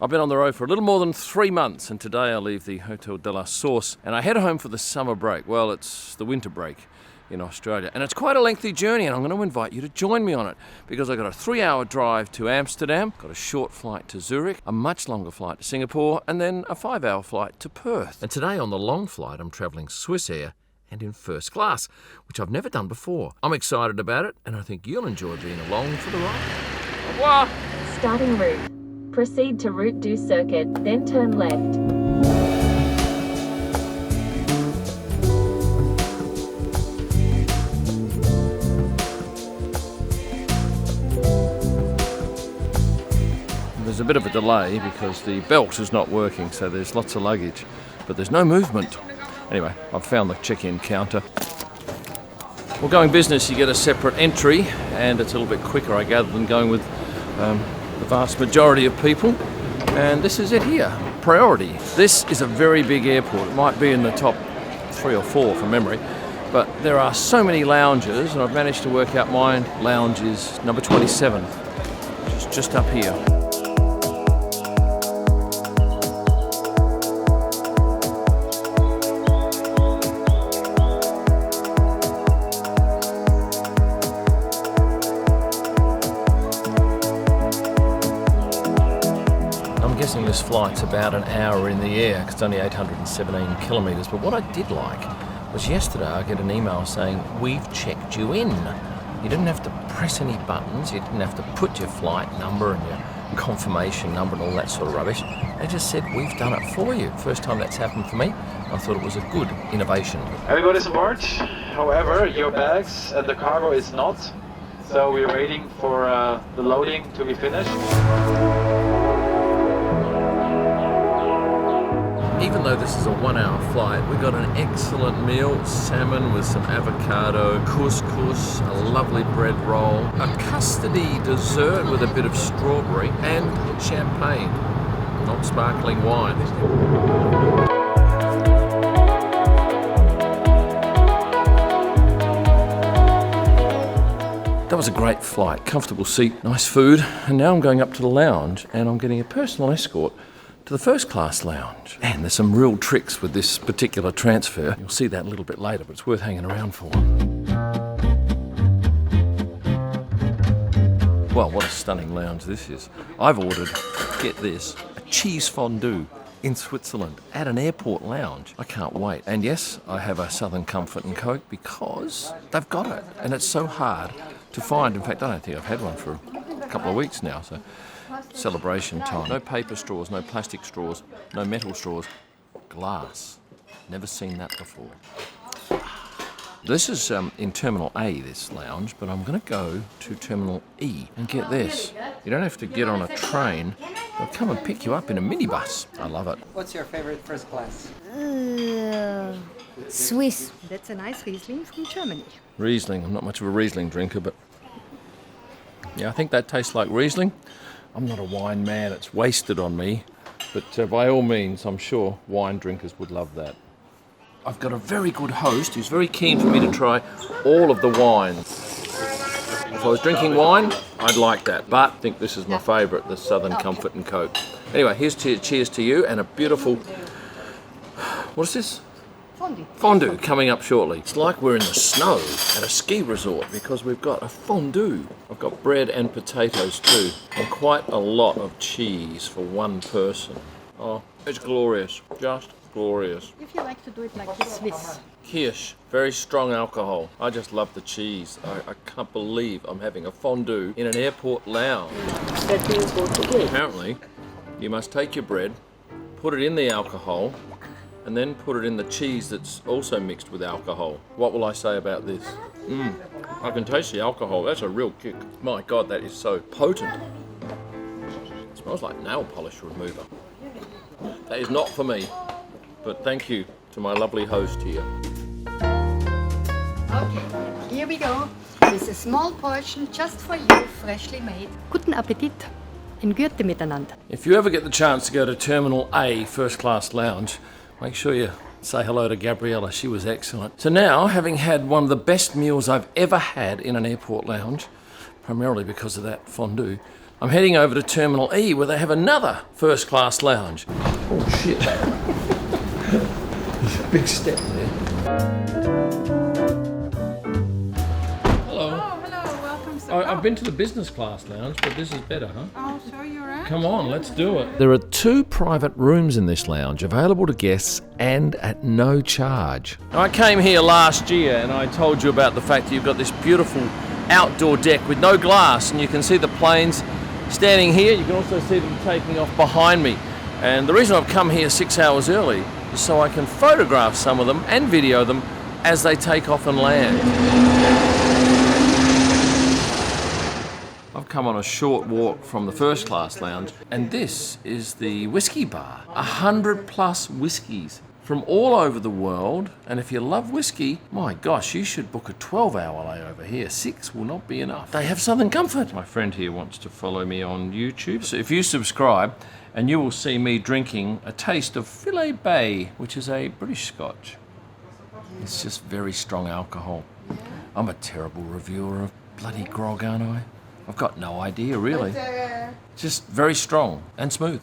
I've been on the road for a little more than 3 months, and today I leave the Hotel de la Source and I head home for the summer break. Well, it's the winter break in Australia, and it's quite a lengthy journey, and I'm going to invite you to join me on it because I've got a 3-hour drive to Amsterdam, got a short flight to Zurich, a much longer flight to Singapore, and then a 5-hour flight to Perth. And today on the long flight I'm travelling Swiss Air and in first class, which I've never done before. I'm excited about it, and I think you'll enjoy being along for the ride. Au revoir. Starting route. Proceed to Route du Circuit, then turn left. There's a bit of a delay because the belt is not working, so there's lots of luggage, but there's no movement. Anyway, I've found the check-in counter. Well, going business, you get a separate entry, and it's a little bit quicker, I gather, than going with the vast majority of people. And this is it here, priority. This is a very big airport. It might be in the top 3 or 4 from memory, but there are so many lounges, and I've managed to work out my lounge is number 27, which is just up here. I'm guessing this flight's about an hour in the air, 'cause it's only 817 kilometres. But what I did like was yesterday I get an email saying, we've checked you in. You didn't have to press any buttons, you didn't have to put your flight number and your confirmation number and all that sort of rubbish. They just said, we've done it for you. First time that's happened for me. I thought it was a good innovation. Everybody's on board. However, your bags and the cargo is not. So we're waiting for the loading to be finished. Even though this is a 1-hour flight, we got an excellent meal, salmon with some avocado, couscous, a lovely bread roll, a custardy dessert with a bit of strawberry, and champagne, not sparkling wine. That was a great flight, comfortable seat, nice food, and now I'm going up to the lounge and I'm getting a personal escort to the first class lounge. And there's some real tricks with this particular transfer. You'll see that a little bit later, but it's worth hanging around for. Well, what a stunning lounge this is. I've ordered, get this, a cheese fondue in Switzerland at an airport lounge. I can't wait. And yes, I have a Southern Comfort and Coke because they've got it. And it's so hard to find. In fact, I don't think I've had one for a couple of weeks now, so celebration time. No paper straws, no plastic straws, no metal straws, glass. Never seen that before. This is in Terminal A, this lounge, but I'm going to go to Terminal E and get this. You don't have to get on a train. They'll come and pick you up in a minibus. I love it. What's your favorite first class? Swiss. That's a nice Riesling from Germany. Riesling. I'm not much of a Riesling drinker, but yeah, I think that tastes like Riesling. I'm not a wine man. It's wasted on me. But by all means, I'm sure wine drinkers would love that. I've got a very good host who's very keen for me to try all of the wines. If I was drinking wine, I'd like that. But I think this is my favourite, the Southern Comfort and Coke. Anyway, here's cheers to you and a beautiful... What is this? Fondue coming up shortly. It's like we're in the snow at a ski resort because we've got a fondue. I've got bread and potatoes too, and quite a lot of cheese for one person. Oh, it's glorious, just glorious. If you like to do it like the Swiss. Kirsch, very strong alcohol. I just love the cheese. I can't believe I'm having a fondue in an airport lounge. Apparently, you must take your bread, put it in the alcohol, and then put it in the cheese that's also mixed with alcohol. What will I say about this? I can taste the alcohol. That's a real kick. My God, that is so potent. It smells like nail polish remover. That is not for me, but thank you to my lovely host here. Okay, here we go. With a small portion just for you, freshly made. Guten Appetit. In Gürte miteinander. If you ever get the chance to go to Terminal A, first class lounge, make sure you say hello to Gabriella. She was excellent. So now, having had one of the best meals I've ever had in an airport lounge, primarily because of that fondue, I'm heading over to Terminal E where they have another first-class lounge. Oh shit. There's a big step there. Hello. Oh, hello, welcome. I've been to the business class lounge, but this is better, huh? I'll show you around. Come on, let's do it. There are 2 private rooms in this lounge available to guests and at no charge. I came here last year and I told you about the fact that you've got this beautiful outdoor deck with no glass, and you can see the planes standing here. You can also see them taking off behind me. And the reason I've come here 6 hours early is so I can photograph some of them and video them as they take off and land. I've come on a short walk from the first class lounge, and this is the whiskey bar. 100+ whiskies from all over the world, and if you love whiskey, my gosh, you should book a 12-hour layover here. 6 will not be enough. They have Southern Comfort. My friend here wants to follow me on YouTube, so if you subscribe, and you will see me drinking a taste of Filet Bay, which is a British Scotch. It's just very strong alcohol. I'm a terrible reviewer of bloody grog, aren't I? I've got no idea, really. Just very strong and smooth.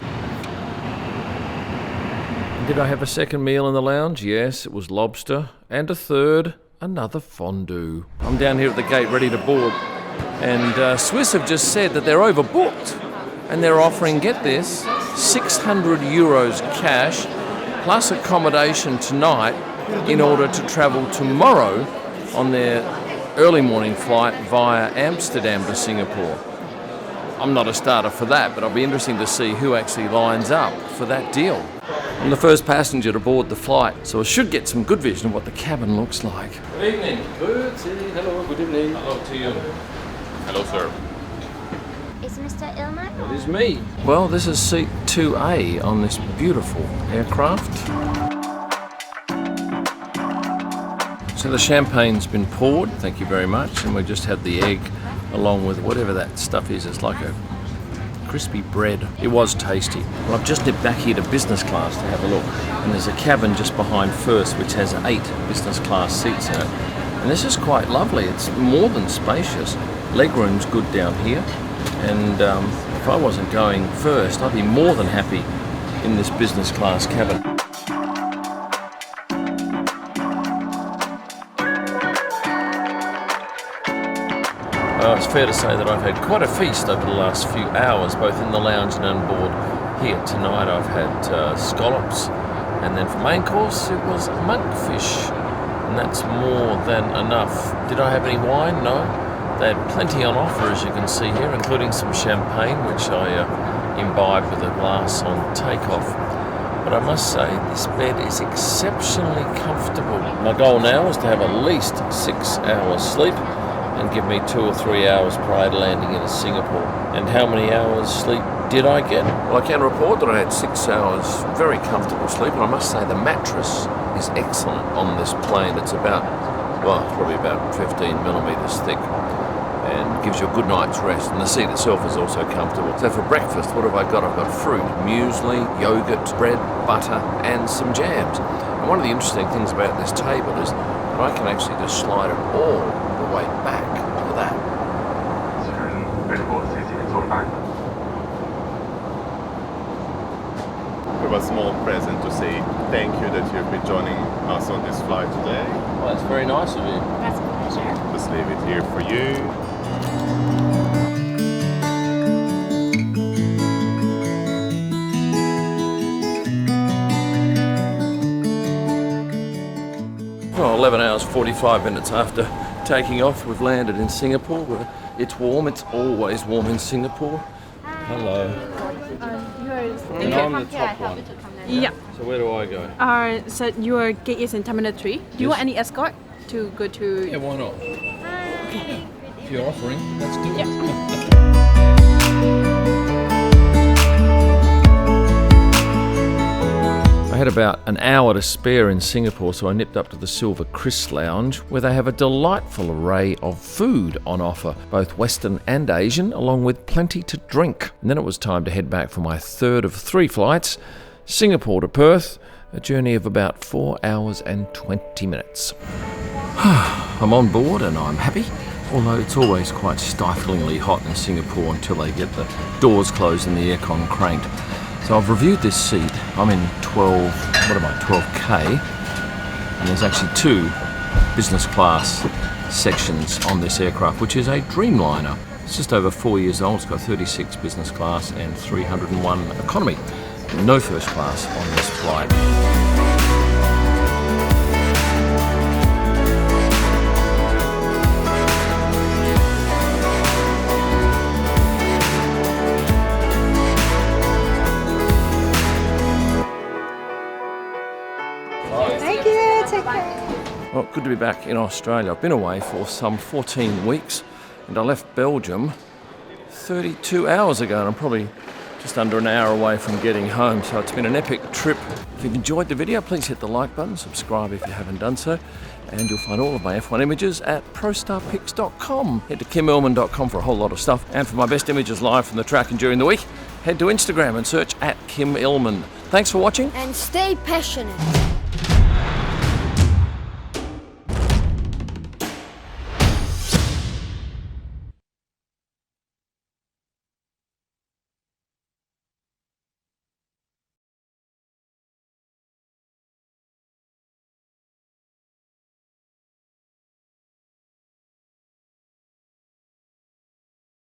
Did I have a second meal in the lounge? Yes, it was lobster. And a third, another fondue. I'm down here at the gate ready to board. And Swiss have just said that they're overbooked. And they're offering, get this, 600 euros cash plus accommodation tonight in order to travel tomorrow on their early morning flight via Amsterdam to Singapore. I'm not a starter for that, but it'll be interesting to see who actually lines up for that deal. I'm the first passenger to board the flight, so I should get some good vision of what the cabin looks like. Good evening. Hello, good evening. Hello to you. Hello, sir. Is Mr. Ilman? It is me. Well, this is seat 2A on this beautiful aircraft. So the champagne's been poured, thank you very much, and we just had the egg along with whatever that stuff is. It's like a crispy bread. It was tasty. Well, I've just nipped back here to business class to have a look, and there's a cabin just behind first which has 8 business class seats in it, and this is quite lovely. It's more than spacious. Legroom's good down here, and if I wasn't going first, I'd be more than happy in this business class cabin. It's fair to say that I've had quite a feast over the last few hours, both in the lounge and on board. Here tonight I've had scallops, and then for main course it was monkfish, and that's more than enough. Did I have any wine? No. They had plenty on offer, as you can see here, including some champagne, which I imbibed with a glass on takeoff. But I must say, this bed is exceptionally comfortable. My goal now is to have at least 6 hours sleep, and give me 2 or 3 hours prior to landing into Singapore. And how many hours sleep did I get? Well, I can report that I had 6 hours very comfortable sleep, and I must say the mattress is excellent on this plane. It's about, well, probably about 15 millimeters thick, and gives you a good night's rest. And the seat itself is also comfortable. So for breakfast, what have I got? I've got fruit, muesli, yogurt, bread, butter, and some jams. And one of the interesting things about this table is that I can actually just slide it all the way back. Look at that. We have a small present to say thank you that you've been joining us on this flight today. Well, that's very nice of you. That's a pleasure. Just leave it here for you. Well, 11 hours 45 minutes after taking off, we've landed in Singapore. It's warm. It's always warm in Singapore. Hello. And I'm the top one. Yeah. So where do I go? So your gate is in Terminal 3. Do you want any escort to go to? Yeah, why not? Okay. If you're offering, let's do it. Yeah. I had about an hour to spare in Singapore, so I nipped up to the Silver Chris Lounge, where they have a delightful array of food on offer, both Western and Asian, along with plenty to drink. And then it was time to head back for my third of 3 flights, Singapore to Perth, a journey of about 4 hours and 20 minutes. I'm on board and I'm happy. although it's always quite stiflingly hot in Singapore until they get the doors closed and the aircon cranked. So I've reviewed this seat. I'm in 12K, and there's actually 2 business class sections on this aircraft, which is a Dreamliner. It's just over 4 years old. It's got 36 business class and 301 economy. No first class on this flight. Thank you. Take care. Well, good to be back in Australia. I've been away for some 14 weeks and I left Belgium 32 hours ago, and I'm probably just under an hour away from getting home, so it's been an epic trip. If you've enjoyed the video, please hit the like button, subscribe if you haven't done so, and you'll find all of my F1 images at prostarpics.com. Head to kimillman.com for a whole lot of stuff, and for my best images live from the track and during the week, head to Instagram and search @KimIllman. Thanks for watching. And stay passionate.